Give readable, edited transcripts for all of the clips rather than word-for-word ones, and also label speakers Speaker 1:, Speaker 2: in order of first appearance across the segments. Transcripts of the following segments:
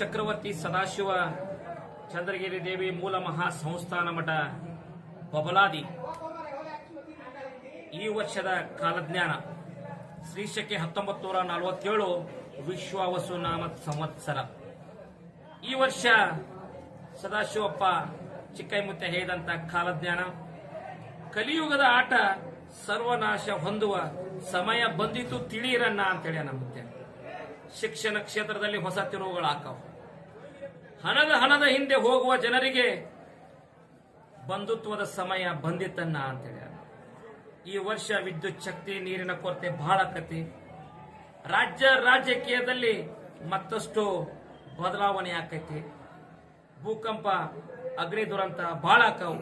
Speaker 1: ಚಕ್ರವರ್ತಿ ಸದಾಶಿವ ಚಂದ್ರಗಿರಿ ದೇವಿ ಮೂಲ ಮಹಾ ಸಂಸ್ಥಾನ ಮಠ ಬಬಲಾದಿ ಈ ವರ್ಷದ ಕಾಲಜ್ಞಾನ ಶ್ರೀಶಕೆ 1947 ವಿಶ್ವಾವಸು ನಾಮ ಸಂವತ್ಸರ. ಈ ವರ್ಷ ಸದಾಶಿವಪ್ಪ ಚಿಕ್ಕೈಮುತ್ತೆ ಹೇಳಿದಂತ ಕಾಲಜ್ಞಾನ ಕಲಿಯುಗದ ಆಟ ಸರ್ವನಾಶ ಹೊಂದುವ ಸಮಯ ಬಂದಿತು ತಿಳಿಯಿರನ್ನ ಅಂತೇಳಿ ನಮ್ಮತ್ತೆ. ಶಿಕ್ಷಣ ಕ್ಷೇತ್ರದಲ್ಲಿ ಹೊಸ ತಿರುವುಗಳಾಕವು. ಹಣದ ಹಿಂದೆ ಹೋಗುವ ಜನರಿಗೆ ಬಂಧುತ್ವದ ಸಮಯ ಬಂದಿತ್ತನ್ನ ಅಂತೇಳಿ. ಈ ವರ್ಷ ವಿದ್ಯುತ್ ಶಕ್ತಿ ನೀರಿನ ಕೊರತೆ ಬಹಳ ಆಕತಿ. ರಾಜಕೀಯದಲ್ಲಿ ಮತ್ತಷ್ಟು ಬದಲಾವಣೆ ಆಕೈತಿ. ಭೂಕಂಪ ಅಗ್ನಿ ದುರಂತ ಬಹಳ ಆಕವು.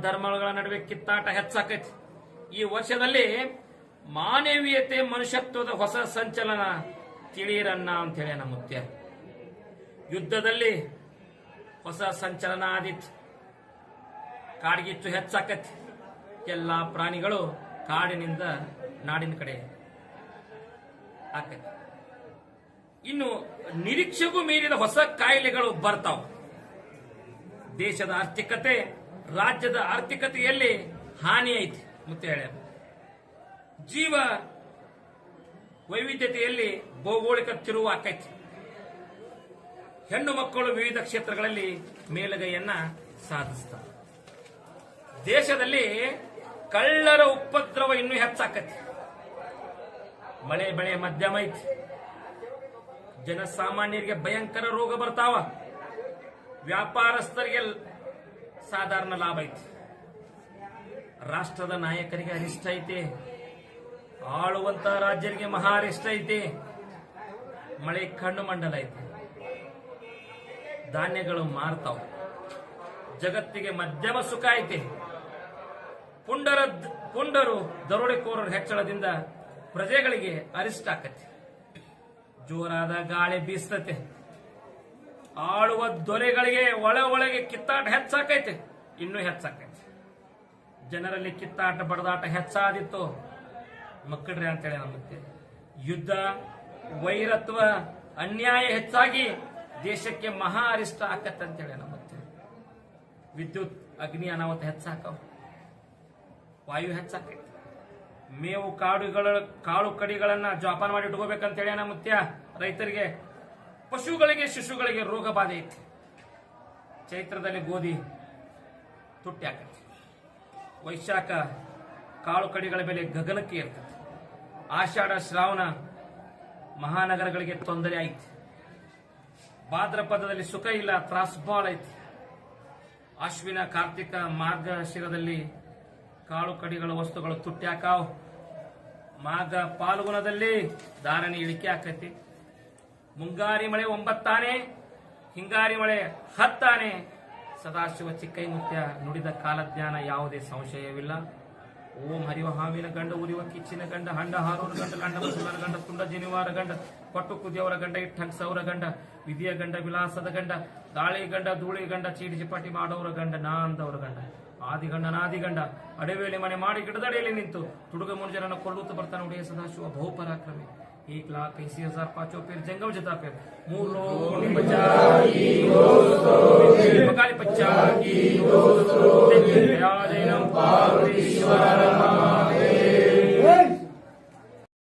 Speaker 1: ಧರ್ಮಗಳ ನಡುವೆ ಕಿತ್ತಾಟ ಹೆಚ್ಚಾಕೈತಿ. ಈ ವರ್ಷದಲ್ಲಿ ಮಾನವೀಯತೆ ಮನುಷ್ಯತ್ವದ ಹೊಸ ಸಂಚಲನ ತಿಳಿಯಿರನ್ನ ಅಂತ ಹೇಳಿ ನಮ್ಮ ಮುತ್ಯ. ಯುದ್ಧದಲ್ಲಿ ಹೊಸ ಸಂಚಲನ ಆದಿತ್ತು. ಕಾಡ್ಗಿಚ್ಚು ಹೆಚ್ಚಾಕತಿ. ಎಲ್ಲಾ ಪ್ರಾಣಿಗಳು ಕಾಡಿನಿಂದ ನಾಡಿನ ಕಡೆ ಆಕತಿ. ಇನ್ನು ನಿರೀಕ್ಷೆಗೂ ಮೀರಿದ ಹೊಸ ಕಾಯಿಲೆಗಳು ಬರ್ತಾವ. ದೇಶದ ಆರ್ಥಿಕತೆ ರಾಜ್ಯದ ಆರ್ಥಿಕತೆಯಲ್ಲಿ ಹಾನಿ ಐತಿ ಮುತ್ತೆ ಹೇಳ. ಜೀವ ವೈವಿಧ್ಯತೆಯಲ್ಲಿ ಭೌಗೋಳಿಕ ತಿರುವು ಆಕೈತಿ. ಹೆಣ್ಣು ಮಕ್ಕಳು ವಿವಿಧ ಕ್ಷೇತ್ರಗಳಲ್ಲಿ ಮೇಲುಗೈಯನ್ನ ಸಾಧಿಸ್ತಾರೆ. ದೇಶದಲ್ಲಿ ಕಳ್ಳರ ಉಪದ್ರವ ಇನ್ನೂ ಹೆಚ್ಚಾಕತಿ. ಮಳೆ ಬೆಳೆ ಮಧ್ಯಮ ಐತಿ. ಜನಸಾಮಾನ್ಯರಿಗೆ ಭಯಂಕರ ರೋಗ ಬರ್ತಾವ. ವ್ಯಾಪಾರಸ್ಥರಿಗೆ ಸಾಧಾರಣ ಲಾಭ ಐತಿ. ರಾಷ್ಟ್ರದ ನಾಯಕರಿಗೆ ಅರಿಷ್ಟ ಐತಿ. ಆಳುವಂತ ರಾಜ್ಯರಿಗೆ ಮಹಾ ಅರಿಷ್ಟ ಐತಿ. ಮಳೆ ಕಣ್ಣು ಮಂಡಲ ಐತಿ. ಧಾನ್ಯಗಳು ಮಾರ್ತಾವ. ಜಗತ್ತಿಗೆ ಮಧ್ಯಮ ಸುಖ ಐತಿ. ಪುಂಡರು ದರೋಡೆಕೋರರ ಹೆಚ್ಚಳದಿಂದ ಪ್ರಜೆಗಳಿಗೆ ಅರಿಷ್ಟ ಆಕತಿ. ಜೋರಾದ ಗಾಳಿ ಬೀಸ್ತತೆ. ಆಳುವ ದೊರೆಗಳಿಗೆ ಒಳಗೆ ಕಿತ್ತಾಟ ಹೆಚ್ಚಾಕೈತೆ. ಇನ್ನೂ ಹೆಚ್ಚಾಕೈತೆ. ಜನರಲ್ಲಿ ಕಿತ್ತಾಟ ಬಡದಾಟ ಹೆಚ್ಚಾದಿತ್ತು ಮಕ್ಕಳ್ರಿ ಅಂತೇಳಿ ನಮ್ಮತ್ತೆ. ಯುದ್ಧ ವೈರತ್ವ ಅನ್ಯಾಯ ಹೆಚ್ಚಾಗಿ ದೇಶಕ್ಕೆ ಮಹಾ ಅರಿಷ್ಟ ಆಕತ್ತೆ ಅಂತೇಳಿ ನಮ್ಮತ್ತೆ. ವಿದ್ಯುತ್ ಅಗ್ನಿ ಅನಾಹುತ ಹೆಚ್ಚಾಕವ. ವಾಯು ಹೆಚ್ಚಾಕೈತಿ. ಮೇವು ಕಾಳು ಕಡಿಗಳನ್ನ ಜೋಪಾನ ಮಾಡಿ ಇಟ್ಕೋಬೇಕಂತೇಳಿ ನಮ್ಮತ್ಯ. ರೈತರಿಗೆ ಪಶುಗಳಿಗೆ ಶಿಶುಗಳಿಗೆ ರೋಗ ಬಾಧೆ ಐತಿ. ಚೈತ್ರದಲ್ಲಿ ಗೋಧಿ ತುಟ್ಟಿ ಆಕೈತಿ. ವೈಶಾಖ ಕಾಳು ಕಡಿಗಳ ಬೆಲೆ ಗಗನಕ್ಕೆ ಇರ್ತದೆ. ಆಷಾಢ ಶ್ರಾವಣ ಮಹಾನಗರಗಳಿಗೆ ತೊಂದರೆ ಐತಿ. ಭಾದ್ರಪದದಲ್ಲಿ ಸುಖ ಇಲ್ಲ, ತ್ರಾಸ್ ಬಾಳ ಐತಿ. ಅಶ್ವಿನ ಕಾರ್ತಿಕ ಮಾರ್ಗಶಿರದಲ್ಲಿ ಕಾಳು ಕಡಿಗಳ ವಸ್ತುಗಳು ತುಟ್ಟಿ ಹಾಕಾವ್. ಮಾಘ ಪಾಲ್ಗುಣದಲ್ಲಿ ಧಾರಣೆ ಇಳಿಕೆ ಆಕೈತಿ. ಮುಂಗಾರಿ ಮಳೆ 9 ಆನೆ, ಹಿಂಗಾರಿ ಮಳೆ 10 ಆನೆ. ಸದಾಶಿವ ಚಿಕ್ಕೈಮುತ್ಯ ನುಡಿದ ಕಾಲಜ್ಞಾನ ಯಾವುದೇ ಸಂಶಯವಿಲ್ಲ. ಓಂ ಹರಿವ ಹಾವಿನ ಗಂಡ ಉರಿವ ಕಿಚ್ಚಿನ ಗಂಡ ಹಂಡ ಹಾರೂರ ಗಂಡ ಲಂಡ ಬಸವರ ಗಂಡ ತುಂಡ ಜನಿವಾರ ಗಂಡ ಕೊಟ್ಟು ಕುದಿಯವರ ಗಂಡ ಇಟ್ಟಂಗ್ ಸೌರ ಗಂಡ ವಿಧಿಯ ಗಂಡ ವಿಲಾಸದ ಗಂಡ ದಾಳಿ ಗಂಡ ಧೂಳಿ ಗಂಡ ಚೀಟಿ ಚಿಪಾಟಿ ಮಾಡೋರ ಗಂಡ ನಾಂದವರ ಗಂಡ ಆದಿಗಂಡ ನಾದಿಗಂಡ ಅಡವೇಲಿ ಮನೆ ಮಾಡಿ ಗಿಡದಡಿಯಲ್ಲಿ ನಿಂತು ತುಡುಗ ಮುಂಜಾನ ಕೊಲ್ಲುತ್ತ ಬರ್ತಾನೆ ಉಡೆಯ ಸದಾಶಿವ ಬಹುಪರಾಕ್ರಮಿ. 1,80,000 पांचों पेर जंगम जता पेर मूल मकाली पच्चा की